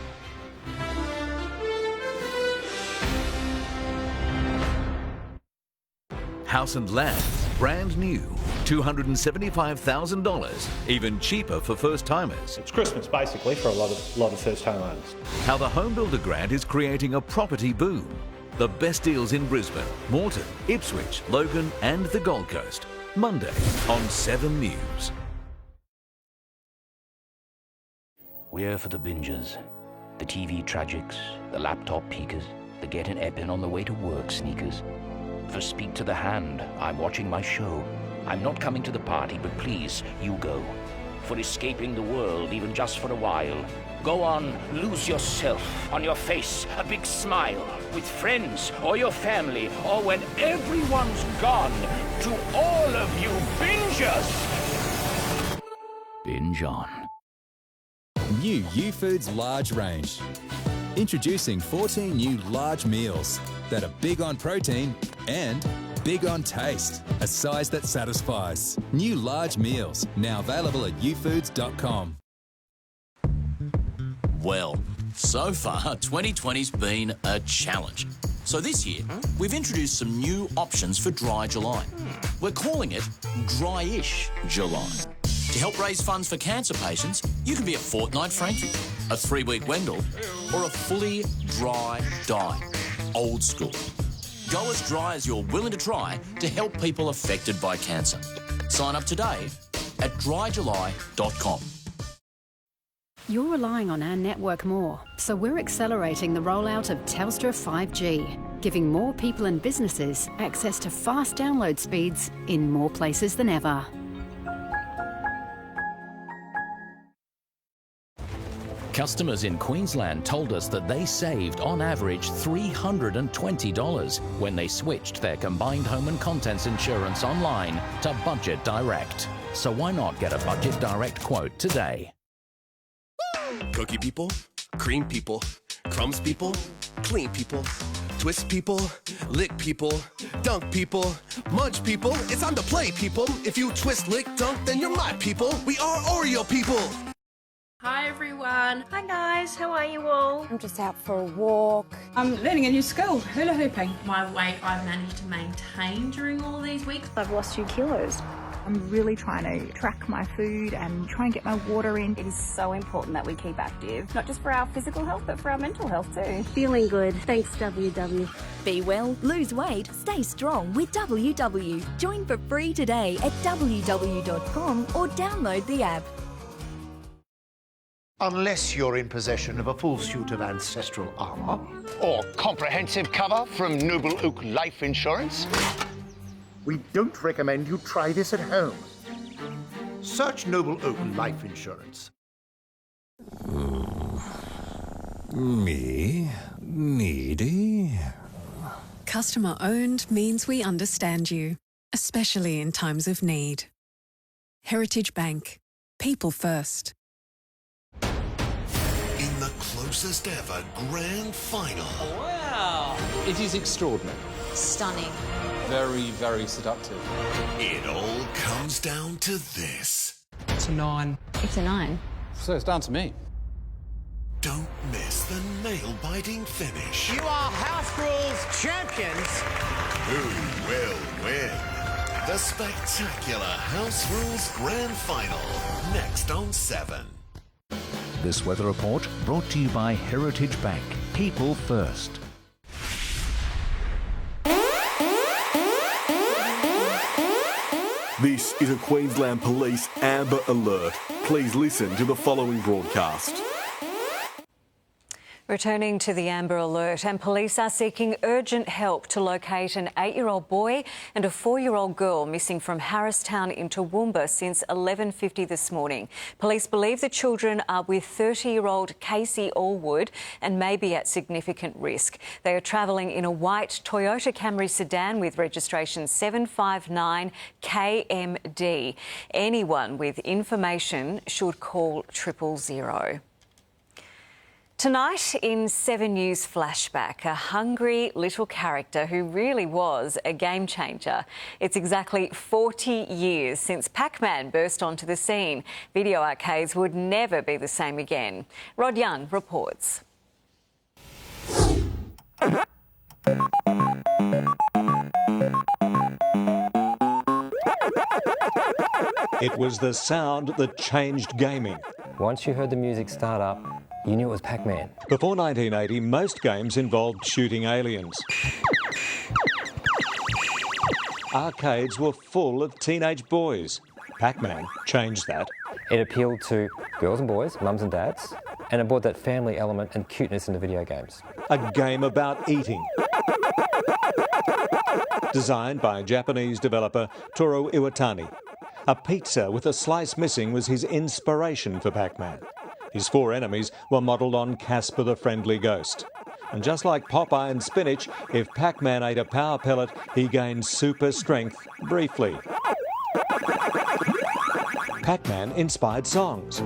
House and Land, brand new, $275,000, even cheaper for first-timers. It's Christmas, basically, for a lot of first-home owners. How the Home Builder Grant is creating a property boom. The best deals in Brisbane, Moreton, Ipswich, Logan and the Gold Coast. Monday on 7 News. We're for the bingers, the TV tragics, the laptop peekers, the get an ep in on the way to work sneakers. For speak to the hand, I'm watching my show. I'm not coming to the party, but please, you go. For escaping the world, even just for a while. Go on, lose yourself. On your face, a big smile. With friends, or your family, or when everyone's gone. To all of you bingers! Binge on. New U-Foods large range. Introducing 14 new large meals that are big on protein and big on taste. A size that satisfies. New large meals, now available at ufoods.com. Well, so far 2020's been a challenge. So this year, we've introduced some new options for Dry July. We're calling it Dry-ish July. To help raise funds for cancer patients, you can be a fortnight Frankie, a 3-week Wendell, or a fully dry diet. Old school. Go as dry as you're willing to try to help people affected by cancer. Sign up today at dryjuly.com. You're relying on our network more, so we're accelerating the rollout of Telstra 5G, giving more people and businesses access to fast download speeds in more places than ever. Customers in Queensland told us that they saved on average $320 when they switched their combined home and contents insurance online to Budget Direct. So why not get a Budget Direct quote today? Cookie people, cream people, crumbs people, clean people, twist people, lick people, dunk people, munch people. It's on the play, people. If you twist, lick, dunk, then you're my people. We are Oreo people. Hi everyone. Hi guys, how are you all? I'm just out for a walk. I'm learning a new skill, hula hooping. My weight I've managed to maintain during all these weeks. I've lost 2 kilos. I'm really trying to track my food and try and get my water in. It is so important that we keep active, not just for our physical health, but for our mental health too. Feeling good. Thanks, WW. Be well, lose weight, stay strong with WW. Join for free today at ww.com or download the app. Unless you're in possession of a full suit of ancestral armour. Or comprehensive cover from Noble Oak Life Insurance. We don't recommend you try this at home. Search Noble Oak Life Insurance. Me? Needy? Customer owned means we understand you, especially in times of need. Heritage Bank. People first. In the closest ever grand final. Wow! It is extraordinary. Stunning. Very, very seductive. It all comes down to this. It's a 9. It's a 9. So it's down to me. Don't miss the nail-biting finish. You are House Rules champions. Who will win? The spectacular House Rules Grand Final, next on 7. This weather report brought to you by Heritage Bank. People first. This is a Queensland Police Amber Alert. Please listen to the following broadcast. Returning to the Amber Alert, and police are seeking urgent help to locate an 8-year-old boy and a 4-year-old girl missing from Harristown in Toowoomba since 11:50 this morning. Police believe the children are with 30-year-old Casey Allwood and may be at significant risk. They are travelling in a white Toyota Camry sedan with registration 759 KMD. Anyone with information should call 000. Tonight in 7 News Flashback, a hungry little character who really was a game changer. It's exactly 40 years since Pac-Man burst onto the scene. Video arcades would never be the same again. Rod Young reports. It was the sound that changed gaming. Once you heard the music start up, you knew it was Pac-Man. Before 1980, most games involved shooting aliens. Arcades were full of teenage boys. Pac-Man changed that. It appealed to girls and boys, mums and dads, and it brought that family element and cuteness into video games. A game about eating. Designed by Japanese developer Toru Iwatani. A pizza with a slice missing was his inspiration for Pac-Man. His 4 enemies were modelled on Casper the Friendly Ghost. And just like Popeye and spinach, if Pac-Man ate a power pellet, he gained super strength briefly. Pac-Man inspired songs.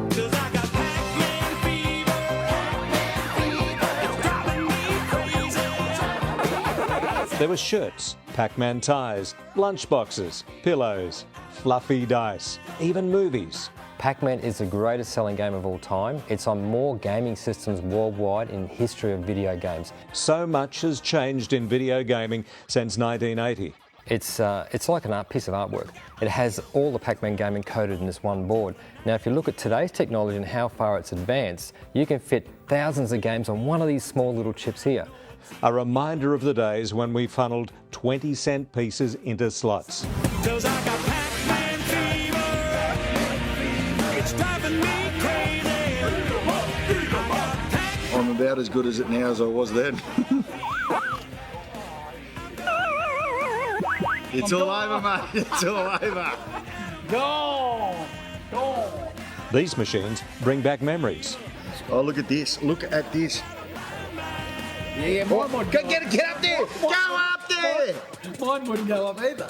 There were shirts, Pac-Man ties, lunchboxes, pillows, fluffy dice, even movies. Pac-Man is the greatest selling game of all time. It's on more gaming systems worldwide in the history of video games. So much has changed in video gaming since 1980. It's like an art piece of artwork. It has all the Pac-Man game encoded in this one board. Now, if you look at today's technology and how far it's advanced, you can fit thousands of games on one of these small little chips here. A reminder of the days when we funneled 20-cent pieces into slots. I'm about as good as it now as I was then. It's all over, mate. It's all over. Go! Go! These machines bring back memories. Oh, look at this. Look at this. Yeah, mine would go. Get up there! Go up there! Mine wouldn't go up either.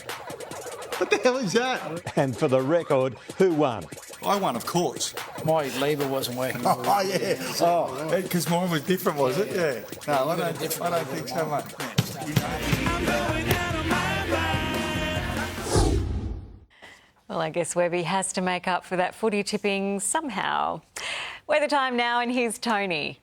What the hell is that? And for the record, who won? I won, of course. My lever wasn't working. Oh, yeah. Oh, because mine was different, was it? Yeah. No, I don't think so much. Well, I guess Webby has to make up for that footy tipping somehow. Weather time now, and here's Tony.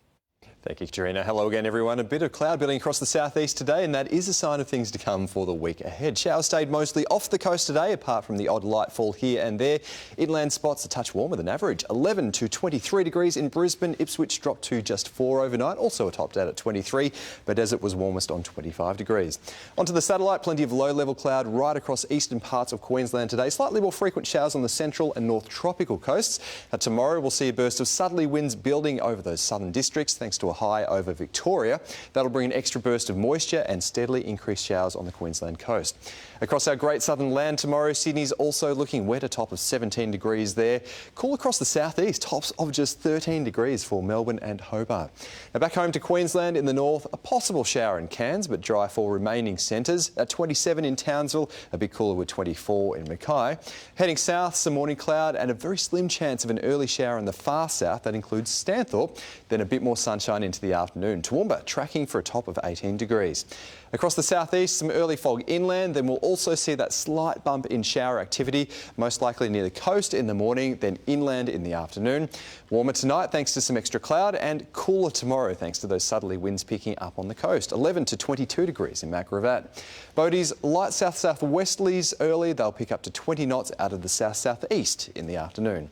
Thank you, Katrina. Hello again, everyone. A bit of cloud building across the southeast today, and that is a sign of things to come for the week ahead. Showers stayed mostly off the coast today, apart from the odd light fall here and there. Inland spots a touch warmer than average. 11 to 23 degrees in Brisbane. Ipswich dropped to just 4 overnight, also topped out at 23, but as it was warmest on 25 degrees. Onto the satellite, plenty of low-level cloud right across eastern parts of Queensland today. Slightly more frequent showers on the central and north tropical coasts. Tomorrow we'll see a burst of southerly winds building over those southern districts, thanks to a high over Victoria. That'll bring an extra burst of moisture and steadily increased showers on the Queensland coast. Across our great southern land tomorrow, Sydney's also looking wet, a top of 17 degrees there. Cool across the southeast, tops of just 13 degrees for Melbourne and Hobart. Now back home to Queensland in the north, a possible shower in Cairns, but dry for remaining centres. At 27 in Townsville, a bit cooler with 24 in Mackay. Heading south, some morning cloud and a very slim chance of an early shower in the far south. That includes Stanthorpe, then a bit more sunshine into the afternoon. Toowoomba tracking for a top of 18 degrees. Across the southeast, some early fog inland, then we'll also see that slight bump in shower activity, most likely near the coast in the morning, then inland in the afternoon. Warmer tonight thanks to some extra cloud, and cooler tomorrow thanks to those southerly winds picking up on the coast. 11 to 22 degrees in Mount Gravatt. Boaties, light south-southwesterlies early, they'll pick up to 20 knots out of the south-southeast in the afternoon.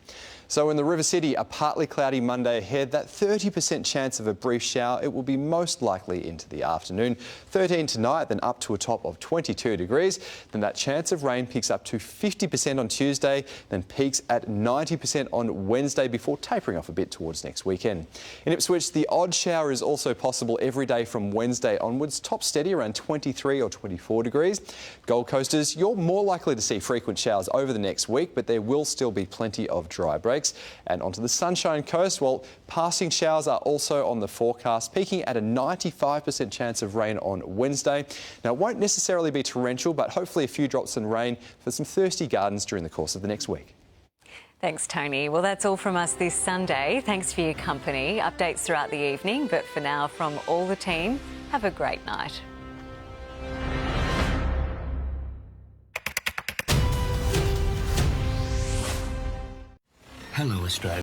So in the River City, a partly cloudy Monday ahead. That 30% chance of a brief shower, it will be most likely into the afternoon. 13 tonight, then up to a top of 22 degrees. Then that chance of rain picks up to 50% on Tuesday, then peaks at 90% on Wednesday before tapering off a bit towards next weekend. In Ipswich, the odd shower is also possible every day from Wednesday onwards. Top steady around 23 or 24 degrees. Gold Coasters, you're more likely to see frequent showers over the next week, but there will still be plenty of dry breaks. And onto the Sunshine Coast, well, passing showers are also on the forecast, peaking at a 95% chance of rain on Wednesday. Now, it won't necessarily be torrential, but hopefully a few drops in rain for some thirsty gardens during the course of the next week. Thanks, Tony. Well, that's all from us this Sunday. Thanks for your company. Updates throughout the evening, but for now, from all the team, have a great night. Hello, Australia.